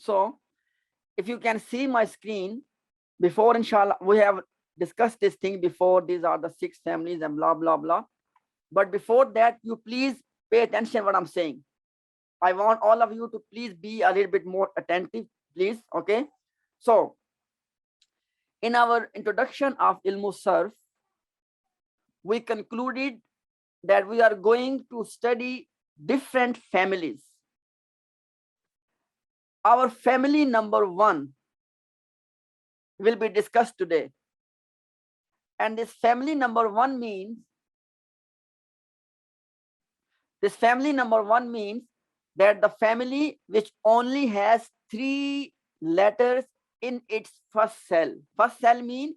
So if you can see my screen, before inshallah, we have discussed this thing before. These are the 6 families and blah, blah, blah. But before that, you please pay attention what I'm saying. I want all of you to please be a little bit more attentive, please. Okay. So in our introduction of Ilmu Sarf, we concluded that we are going to study different families. Our family number 1 will be discussed today. And this family number 1 means, that the family which only has 3 letters in its first cell. First cell means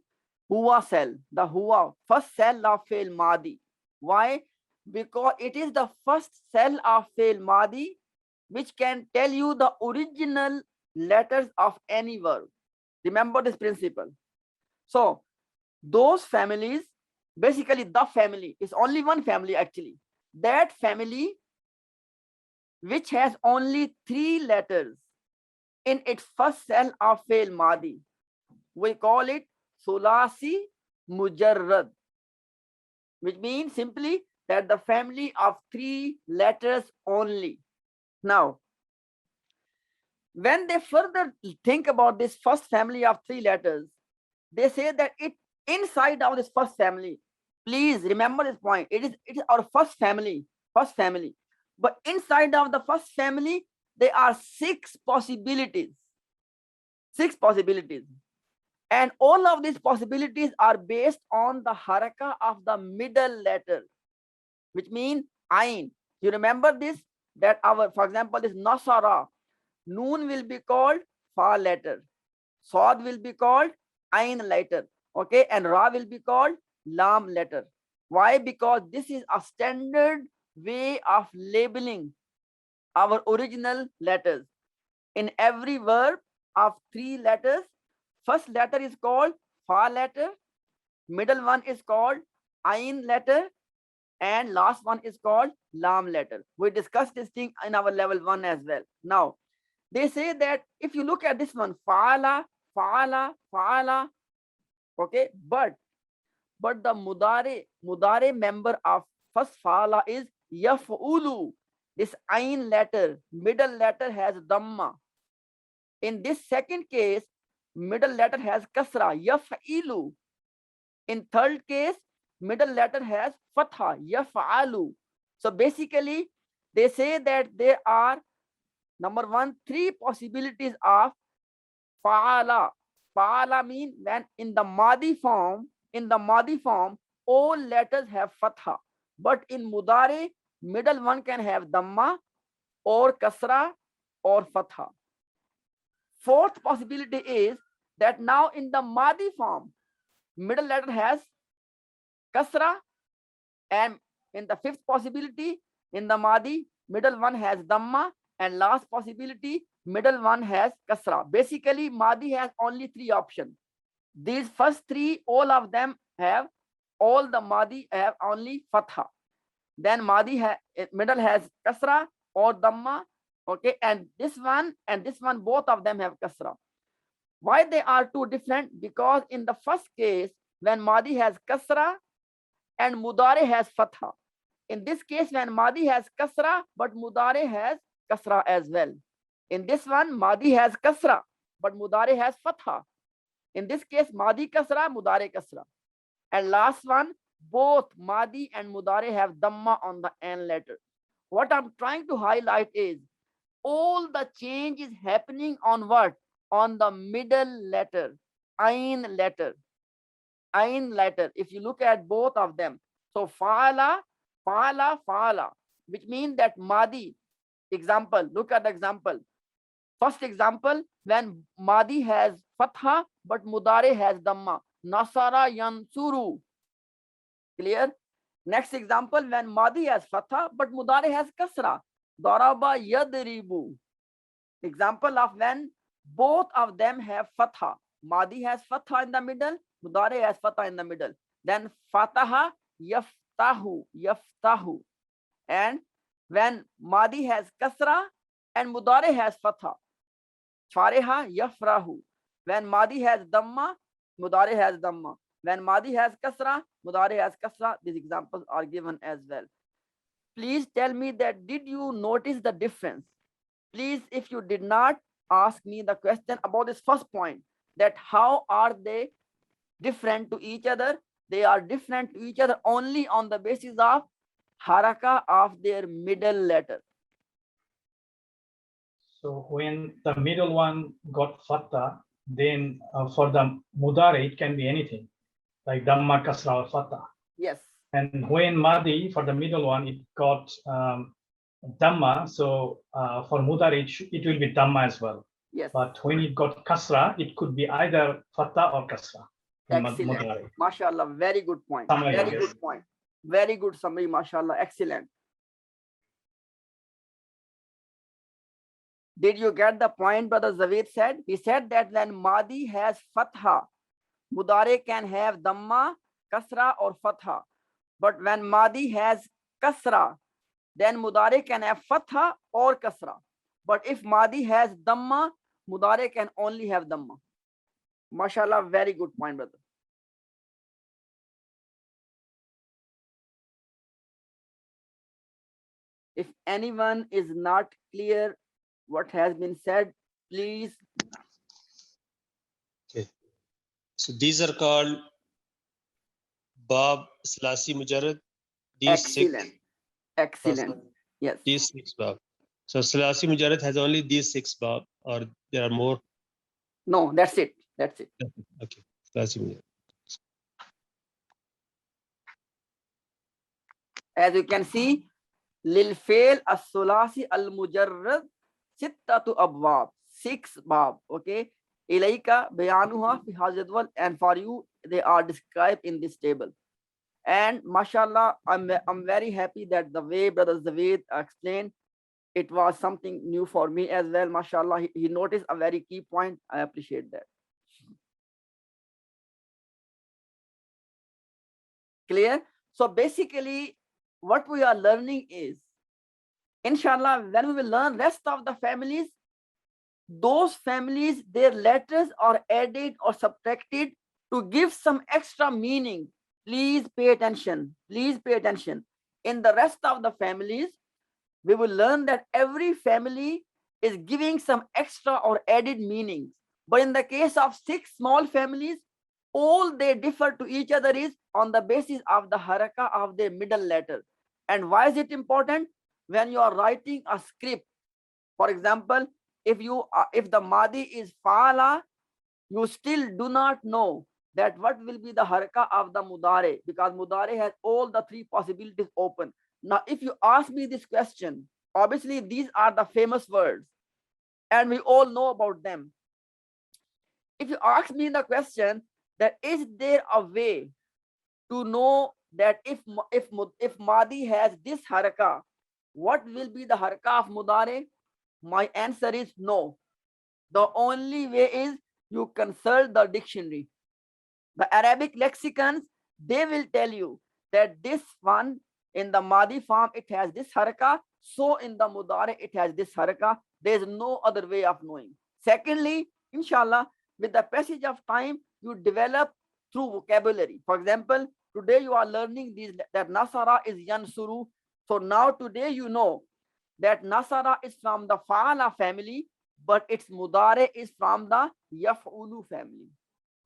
huwa cell, the huwa, first cell of fi'l madi. Why? Because it is the first cell of fi'l madi which can tell you the original letters of any verb. Remember this principle. So those families, basically the family is only one family actually. That family which has only 3 letters in its first cell of fi'l madi, we call it thulathi mujarrad, which means simply that the family of 3 letters only. Now, when they further think about this first family of 3 letters, they say that it inside of this first family, please remember this point, it is our first family. But inside of the first family, there are 6 possibilities. 6 possibilities. And all of these possibilities are based on the haraka of the middle letter, which means ain. You remember this? That our, for example, this nasara, noon will be called fa letter, sad will be called ain letter, okay, and ra will be called lam letter. Why? Because this is a standard way of labeling our original letters. In every verb of 3 letters, first letter is called fa letter, middle one is called ain letter, and last one is called lam letter. We discussed this thing in our level 1 as well. Now, they say that if you look at this one, fa'ala, okay, but the mudare member of first fa'ala is yaf'ulu. This ain letter, middle letter has dhamma. In this second case, middle letter has kasra, yaf'ilu. In third case, middle letter has fatha, yaf'alu. So basically, they say that there are, number 1, 3 possibilities of fa'ala. Fa'ala means when in the madi form, all letters have fatha. But in mudare, middle one can have dhamma or kasra or fatha. Fourth possibility is that now in the madi form, middle letter has kasra, and in the fifth possibility, in the madi, middle one has dhamma, and last possibility, middle one has kasra. Basically, madi has only 3 options. These first 3, all of them have, all the madi have only fatha. Then madi middle has kasra or dhamma, okay, and this one, both of them have kasra. Why they are 2 different? Because in the first case, when madi has kasra and mudare has fatha. In this case, when madi has kasra, but mudare has kasra as well. In this one, madi has kasra, but mudare has fatha. In this case, madi kasra, mudare kasra. And last one, both madi and mudare have dhamma on the end letter. What I'm trying to highlight is all the change is happening on what? On the middle letter, ain letter. If you look at both of them, so fa'ala, which means that madi. Example, look at the example. First example, when madi has fatha but mudare has dhamma, nasara yansuru. Clear? Next example, when madi has fatha but mudare has kasra, daraba yadribu. Example of when both of them have fatha. Madi has fatha in the middle, mudare has fatha in the middle. Then fataha yaftahu. And when madi has kasra and mudare has fatha. Fariha yafrahu. When Madi has Dhamma, Mudari has Dhamma. When Madi has Kasra, Mudari has Kasra. These examples are given as well. Please tell me that did you notice the difference? Please, if you did not, ask me the question about this first point, that how are they different to each other? They are different to each other only on the basis of haraka of their middle letter. So when the middle one got fatha, then for the mudari, it can be anything, like Dhamma, Kasra, or fatha. Yes. And when Madi, for the middle one, it got Dhamma, so for mudari, it will be Dhamma as well. Yes. But when it got Kasra, it could be either fatha or Kasra. Excellent. Mudari. MashaAllah, very good point. Summary, very yes. good point. Very good summary, MashaAllah, excellent. Did you get the point Brother Zaveed said? He said that when Madi has Fatha, Mudare can have Dhamma, Kasra or Fatha. But when Madi has Kasra, then Mudare can have Fatha or Kasra. But if Madi has Dhamma, Mudare can only have Dhamma. MashaAllah, very good point, brother. If anyone is not clear what has been said, please. Okay. So these are called Bab, Slasi, Mujarrad. Excellent. Excellent. Yes. These 6 Bab. So Slasi, Mujarrad has only these 6 Bab, or there are more? No, that's it. That's it. Okay. Slasi, Mujarrad. As you can see, Lil Fail as-Sulasi al-Mujarrad Sittatu Abwab, 6 Bab. Okay. Ilaika bayanuha fi hazadwal, and for you they are described in this table. And mashallah, I'm very happy that the way Brother Zaveed explained, it was something new for me as well. Mashallah, he noticed a very key point. I appreciate that. Clear? So basically, what we are learning is, inshallah, when we will learn rest of the families, those families, their letters are added or subtracted to give some extra meaning. Please pay attention. Please pay attention. In the rest of the families, we will learn that every family is giving some extra or added meanings. But in the case of 6 small families, all they differ to each other is on the basis of the haraka of their middle letter. And why is it important? When you are writing a script, for example, if the Madi is Fa'ala, you still do not know that what will be the haraka of the Mudare, because Mudare has all the 3 possibilities open. Now, if you ask me this question, obviously these are the famous words and we all know about them. If you ask me the question that is there a way to know that if Madi has this haraka, what will be the haraka of Mudare? My answer is no. The only way is you consult the dictionary. The Arabic lexicons, they will tell you that this one in the Madi form, it has this haraka. So in the Mudare, it has this haraka. There is no other way of knowing. Secondly, inshallah, with the passage of time, you develop through vocabulary. For example, today you are learning that Nasara is Yansuru. So now today you know that Nasara is from the Fa'ala family, but its Mudare is from the Yaf'ulu family.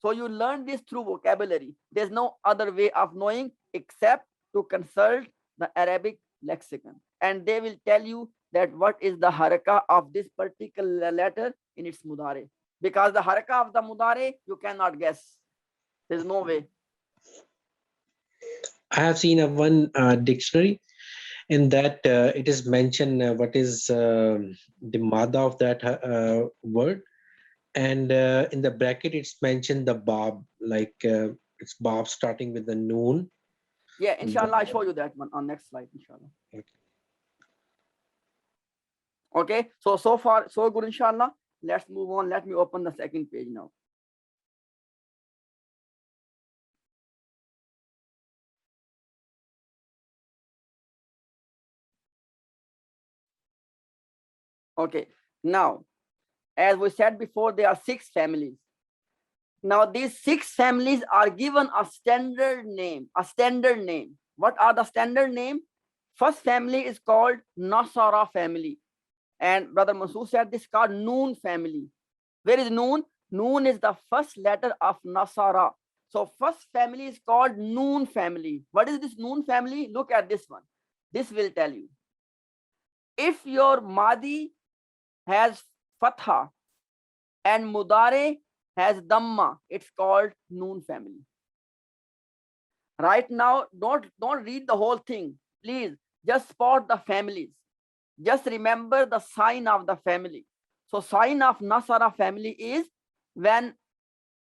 So you learn this through vocabulary. There's no other way of knowing except to consult the Arabic lexicon. And they will tell you that what is the haraka of this particular letter in its Mudare. Because the haraka of the Mudare, you cannot guess. There's no way. I have seen one dictionary. In that it is mentioned what is the mada of that word, and in the bracket it's mentioned the bab, like it's bab starting with the noon. Yeah, inshallah, I show you that one on next slide, inshallah. Okay, so far so good, inshallah. Let's move on. Let me open the second page now. Okay, now As we said before, there are 6 families. Now these 6 families are given a standard name, What are the standard name? First family is called Nasara family. And Brother Mansoor said this is called Noon family. Where is Noon? Noon is the first letter of Nasara. So first family is called Noon family. What is this Noon family? Look at this one. This will tell you. If your Madi has Fatha and Mudare has Dhamma, it's called Noon family. Right now, don't read the whole thing. Please, just spot the families. Just remember the sign of the family. So sign of Nasara family is when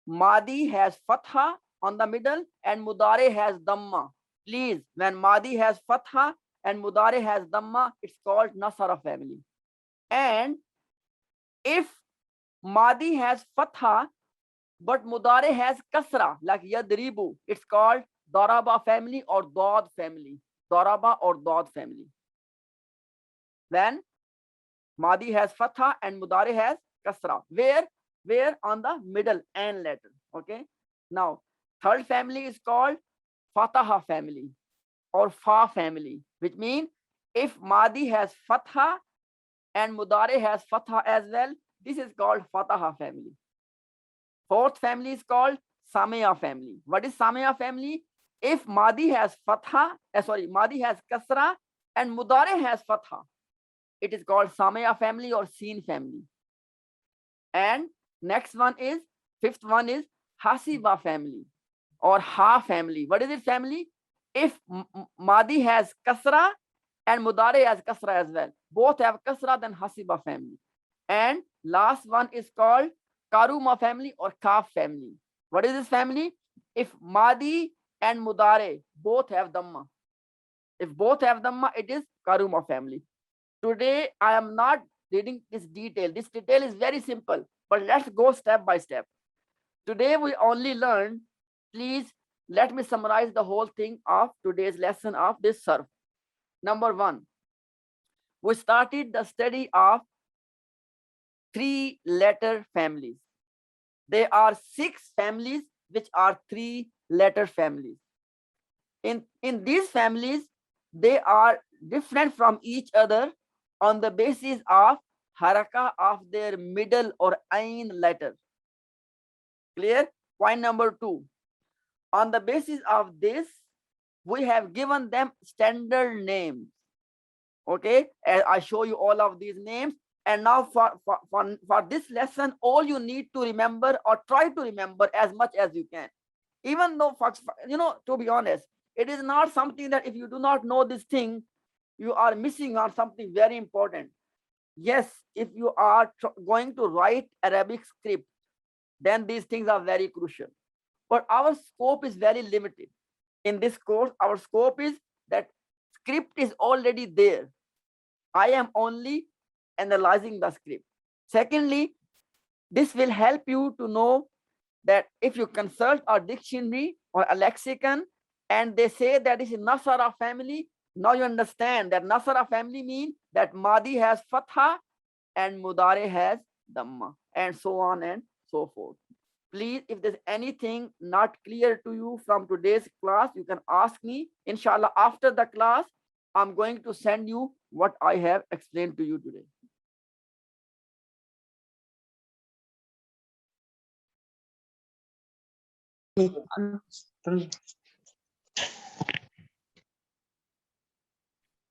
Madi has Fatha on the middle and Mudare has Dhamma. Please, when Madi has Fatha and Mudare has Dhamma, it's called Nasara family. And if Madi has Fatha but Mudare has Kasra, like Yadribu, it's called Daraba family or Dod family. Daraba or Dod family. Then Madi has Fatha and Mudare has Kasra. Where? On the middle N letter. Okay. Now, third family is called Fatah family or Fa family, which means if Madi has Fatha and Mudare has Fatha as well, this is called Fatah family. Fourth family is called Samaya family. What is Samaya family? If Madi has Fatha, Madi has Kasra and Mudare has Fatha, it is called Samaya family or Seen family. And next one is, fifth one is Hasiba family or Ha family. What is it family? If Madi has Kasra and Mudare has Kasra as well, both have Kasra, then Hasiba family. And last one is called Karuma family or Kaf family. What is this family? If Madi and Mudare both have Dhamma. If both have Dhamma, it is Karuma family. Today, I am not reading this detail. This detail is very simple, but let's go step by step. Today, we only learn, please let me summarize the whole thing of today's lesson of this surf. Number 1, we started the study of 3-letter families. There are 6 families which are 3-letter families. In these families, they are different from each other on the basis of haraka of their middle or ain letter. Clear? Point number 2. On the basis of this, we have given them standard names. Okay, and I show you all of these names. And now for this lesson, all you need to remember or try to remember as much as you can. Even though, to be honest, it is not something that if you do not know this thing, you are missing on something very important. Yes, if you are going to write Arabic script, then these things are very crucial. But our scope is very limited. In this course, our scope is that script is already there. I am only analyzing the script. Secondly, this will help you to know that if you consult a dictionary or a lexicon and they say that this is Nasara family, now you understand that Nasara family means that Madi has Fatha and Mudare has Dhamma, and so on and so forth. Please, if there's anything not clear to you from today's class, you can ask me. Inshallah, after the class, I'm going to send you what I have explained to you today.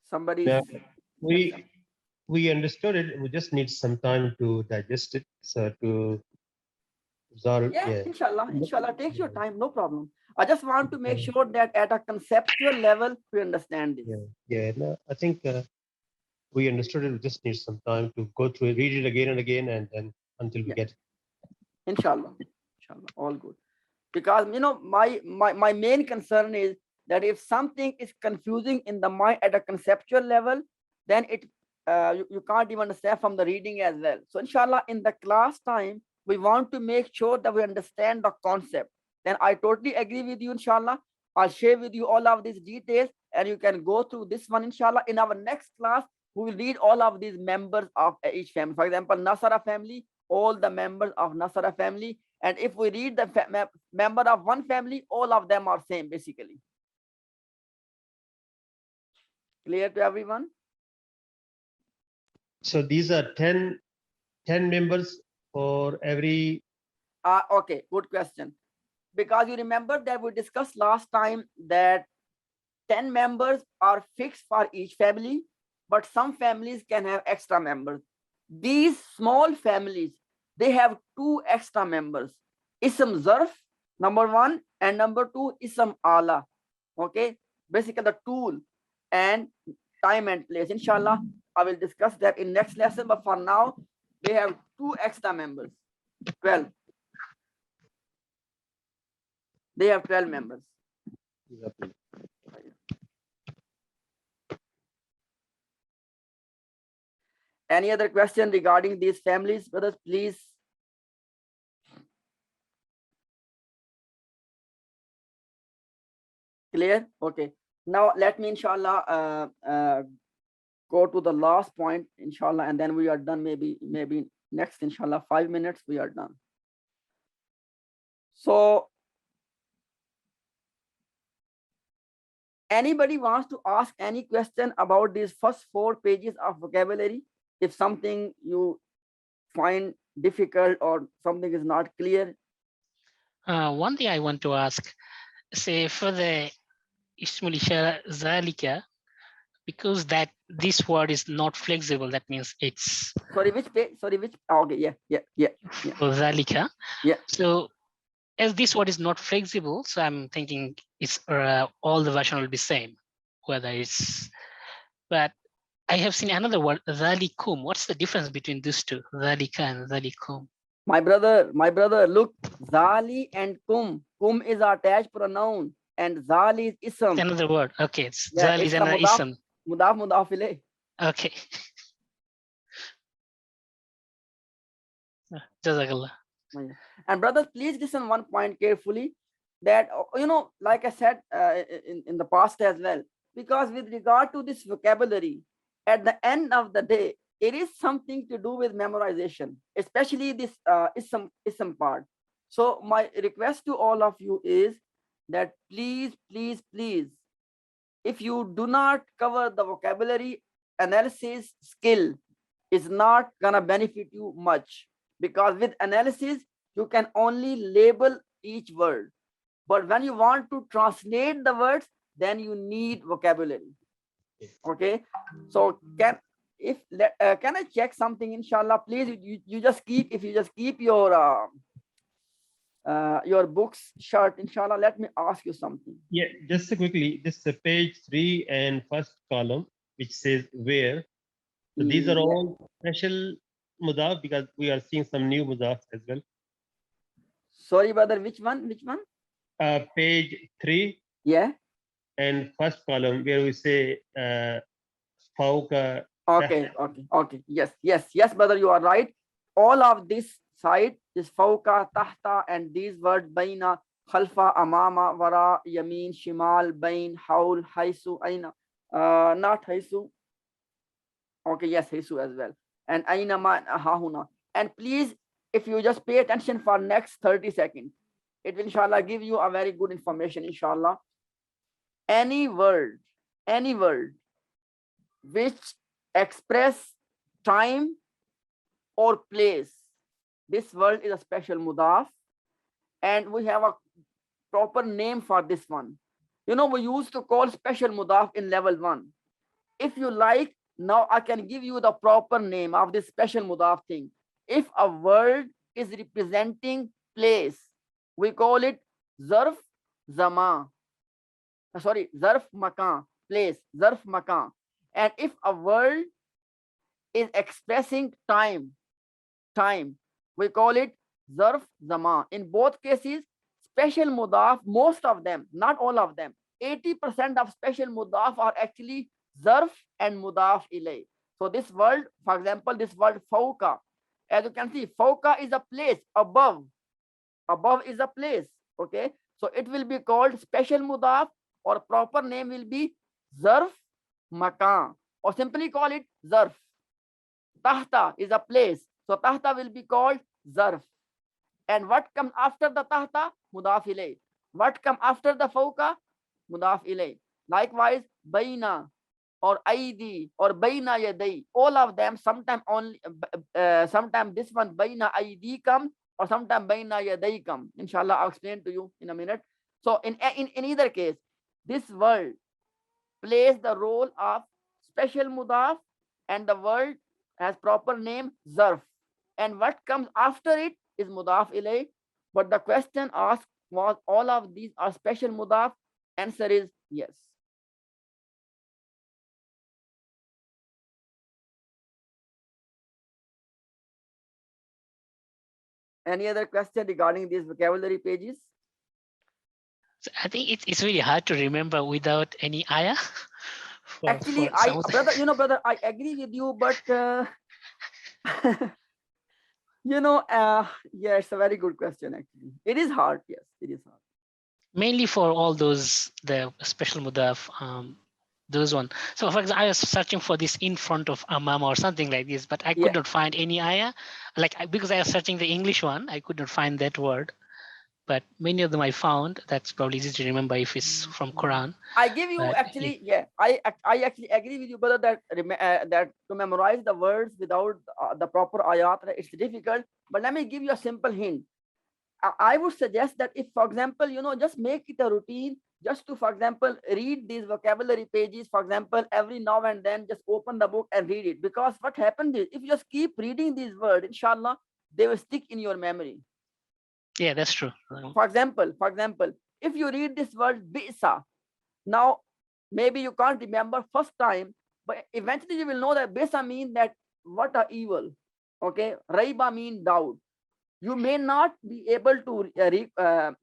Somebody. Yeah, we understood it. We just need some time to digest it. So to absorb. Yeah, inshallah, take your time, no problem. I just want to make sure that at a conceptual level, we understand this. Yeah. No, I think we understood it. We just need some time to go through it, read it again and again, and then until we get it. Inshallah, all good. Because my main concern is that if something is confusing in the mind at a conceptual level, then it you can't even understand from the reading as well. So inshallah, in the class time, we want to make sure that we understand the concept. Then I totally agree with you, inshallah. I'll share with you all of these details and you can go through this one, inshallah. In our next class, we will read all of these members of each family. For example, Nasara family, all the members of Nasara family. And if we read the member of one family, all of them are same basically. Clear to everyone? So these are 10 members for every. Okay, good question. Because you remember that we discussed last time that 10 members are fixed for each family, but some families can have extra members. These small families, they have 2 extra members. Ism Zarf, number 1, and number 2, Ism Ala. Okay, basically the tool and time and place. Inshallah, I will discuss that in next lesson, but for now, they have 2 extra members. 12. They have 12 members. Any other question regarding these families, brothers, please? Clear? Okay. Now let me inshallah go to the last point, inshallah, and then we are done. Maybe next inshallah 5 minutes we are done. So anybody wants to ask any question about these first 4 pages of vocabulary? If something you find difficult or something is not clear. One thing I want to ask, say for the Ismul Ishara Zalika, because that this word is not flexible, that means it's. Sorry, which page? Sorry, which? Okay, yeah. For Zalika. Yeah. So as this word is not flexible, so I'm thinking it's all the version will be same, whether it's, but I have seen another word, Zalikum. What's the difference between these two, Zalika and Zalikum? My brother, look, Zali and Kum. Kum is attached pronoun and Zali is ism. Another word. Okay, it's Yeah, Zali is it's another ism. Mudaf ilayh. Okay. Jazakallah. And brothers, please listen one point carefully, that like I said in the past as well, because with regard to this vocabulary, at the end of the day, it is something to do with memorization, especially this ism part. So my request to all of you is that please, if you do not cover the vocabulary, analysis skill is not gonna benefit you much, because with analysis you can only label each word, but when you want to translate the words, then you need vocabulary. Okay, so can I check something, inshallah? Please, you just keep, if you just keep your books shut, inshallah. Let me ask you something. Yeah, just quickly, this is page 3 and first column, which says where. So these are all special mudaf, because we are seeing some new mudaf as well. Sorry, brother, which one? Page 3. Yeah. And first column where we say fauka. Okay. Yes, brother, you are right. All of this side is fauka, tahta, and these words baina, khalfa, amama, wara, yamin, shimal, bain, haul, haisu, aina. Not haisu. Okay, yes, haisu as well. And aina ma hahuna. And please, if you just pay attention for next 30 seconds, it will inshallah give you a very good information, inshallah. Any word which express time or place, this word is a special mudaf, and we have a proper name for this one. We used to call special mudaf in level 1. If you like, now I can give you the proper name of this special mudaf thing. If a word is representing place, we call it zarf zaman. Sorry, zarf makan, place, zarf makan. And if a word is expressing time, we call it zarf zaman. In both cases, special mudaf, most of them, not all of them, 80% of special mudaf are actually zarf and mudaf ilay. So this word, for example, this word fauka, as you can see, fauka is a place, above is a place. Okay, so it will be called special mudaf, or proper name will be zarf makan, or simply call it zarf. Tahta is a place, So tahta will be called zarf. And what comes after the tahta? Mudaf ilay. What comes after the fawqa? Mudaf ilay. Likewise, baina or aidi or baina yadai. All of them sometimes only sometimes this one baina aidi comes or sometimes baina yadai come. Inshallah, I'll explain to you in a minute. So in either case, this word plays the role of special mudaf, and the word has proper name zarf. And what comes after it is mudaf ilay. But the question asked was all of these are special mudaf. Answer is yes. Any other question regarding these vocabulary pages? So I think it's really hard to remember without any ayah. Actually, brother, I agree with you, but yeah, it's a very good question. Actually, it is hard. Yes, it is hard. Mainly for all those the special mudaf, those one. So for example, I was searching for this in front of amam or something like this, but I could not find any ayah. Because I was searching the English one, I could not find that word. But many of them I found. That's probably easy to remember if it's from Quran. I give you actually, yeah, I actually agree with you, brother, that that to memorize the words without the proper ayat, it's difficult. But let me give you a simple hint. I would suggest that if, for example, just make it a routine, just to, for example, read these vocabulary pages, for example, every now and then, just open the book and read it. Because what happens is, if you just keep reading these words, inshallah, they will stick in your memory. Yeah, that's true. For example, if you read this word bisa, now maybe you can't remember first time, but eventually you will know that bisa means that what are evil. Okay, raiba means doubt. You may not be able to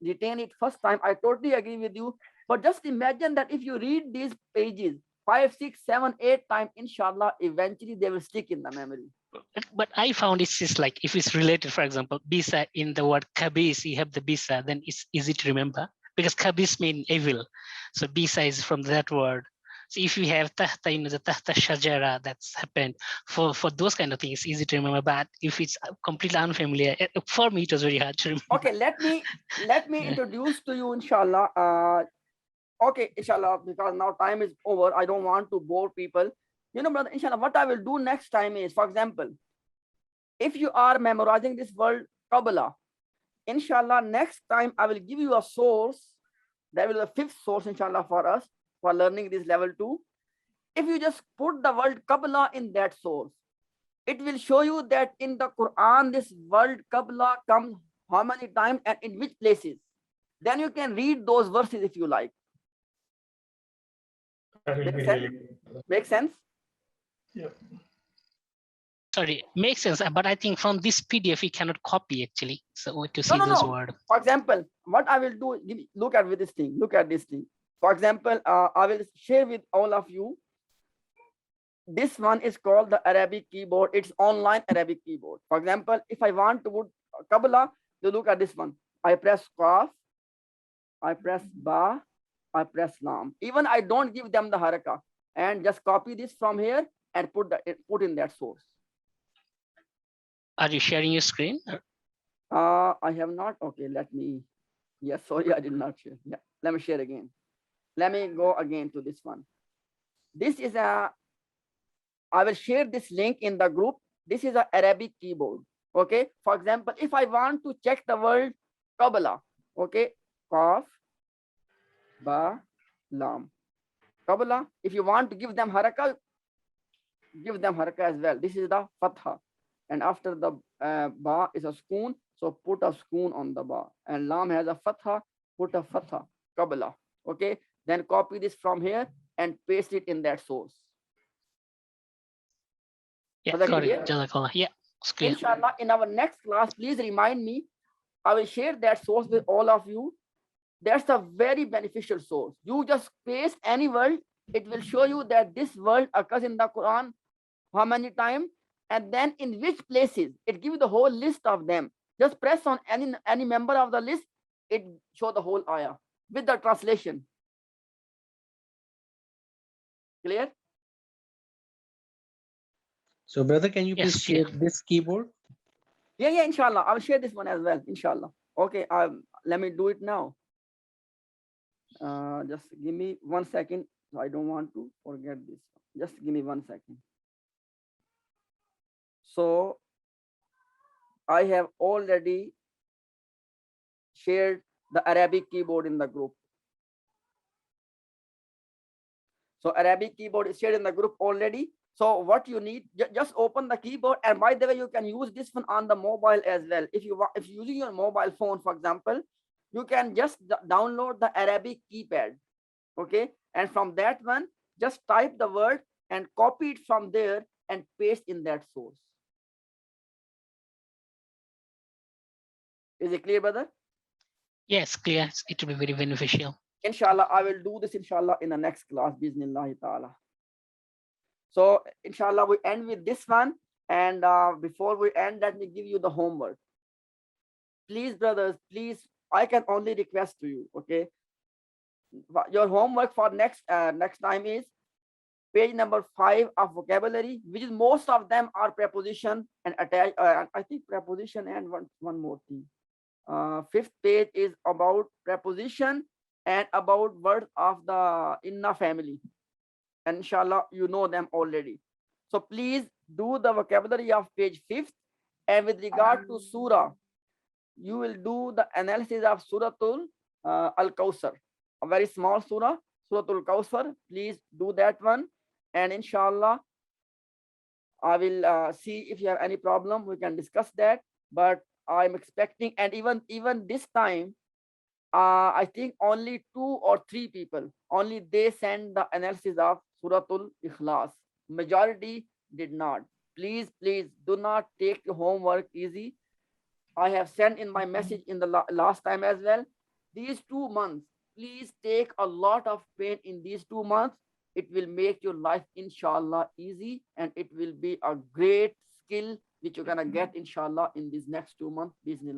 retain it first time. I totally agree with you. But just imagine that if you read these pages 5, 6, 7, 8 times, inshallah, eventually they will stick in the memory. But I found it's just like if it's related, for example, bisa in the word kabis, you have the bisa, then it's easy to remember because kabis mean evil. So bisa is from that word. So if you have tahta, the tahta shajara, that's happened for those kind of things, easy to remember. But if it's completely unfamiliar, for me, it was very hard to remember. Okay, let me introduce to you, inshallah. Okay, inshallah, because now time is over. I don't want to bore people. Brother, inshallah, what I will do next time is, for example, if you are memorizing this word Qabla, inshallah, next time I will give you a source. That will be the 5th source, inshallah, for us for learning this level 2. If you just put the word Qabla in that source, it will show you that in the Quran, this word Qabla comes how many times and in which places. Then you can read those verses if you like. Make sense? Yeah. Sorry, makes sense. But I think from this PDF, we cannot copy actually. So to see those words. For example, what I will do, look at this thing. Look at this thing. For example, I will share with all of you. This one is called the Arabic keyboard. It's online Arabic keyboard. For example, if I want to put Qabla, you look at this one. I press Qaf, I press Ba, I press Lam. Even I don't give them the haraka, and just copy this from here and put in that source. Are you sharing your screen? I have not. Okay, let me. Yes, sorry, I did not share. Yeah, let me share again. Let me go again to this one. This is I will share this link in the group. This is an Arabic keyboard. Okay. For example, if I want to check the word Qabla, okay, Qaf, Ba, Lam. Qabla. If you want to give them haraka as well. This is the Fatha. And after the Ba is a spoon, so put a spoon on the Ba. And Lam has a Fatha, put a Fatha, Qabla. Okay, then copy this from here and paste it in that source. Yeah, got it. Yeah, it's clear. Inshallah, in our next class, please remind me. I will share that source with all of you. That's a very beneficial source. You just paste any word, it will show you that this word occurs in the Quran how many times, and then in which places. It gives you the whole list of them. Just press on any member of the list, it show the whole ayah with the translation. Clear? So, brother, can you please share this keyboard? Yeah, inshallah. I'll share this one as well, inshallah. Okay, let me do it now. Just give me 1 second. I don't want to forget this. Just give me 1 second. So I have already shared the Arabic keyboard in the group. So Arabic keyboard is shared in the group already. So what you need, just open the keyboard. And by the way, you can use this one on the mobile as well. If you're using your mobile phone, for example, you can just download the Arabic keypad. Okay. And from that one, just type the word and copy it from there and paste in that source. Is it clear, brother? Yes, clear. It will be very beneficial. Inshallah, I will do this, inshallah, in the next class, bismillah ta'ala. So, inshallah, we end with this one. And before we end, let me give you the homework. Please, brothers, please, I can only request to you, okay? Your homework for next time is page number 5 of vocabulary, which is most of them are preposition and attach. I think preposition and one more thing. 5th page is about preposition and about words of the inna family. And inshallah, you know them already. So please do the vocabulary of page 5th. And with regard to surah, you will do the analysis of Suratul Al-Kawthar, a very small surah, Suratul Kawthar. Please do that one. And inshallah, I will see if you have any problem, we can discuss that. But I'm expecting, and even this time, I think only 2 or 3 people, only they send the analysis of Suratul Ikhlas. Majority did not. Please do not take your homework easy. I have sent in my message in the last time as well. These 2 months, please take a lot of pain in these 2 months. It will make your life, inshallah, easy, and it will be a great skill which you're gonna get, inshallah, in these next 2 months. Bismillah.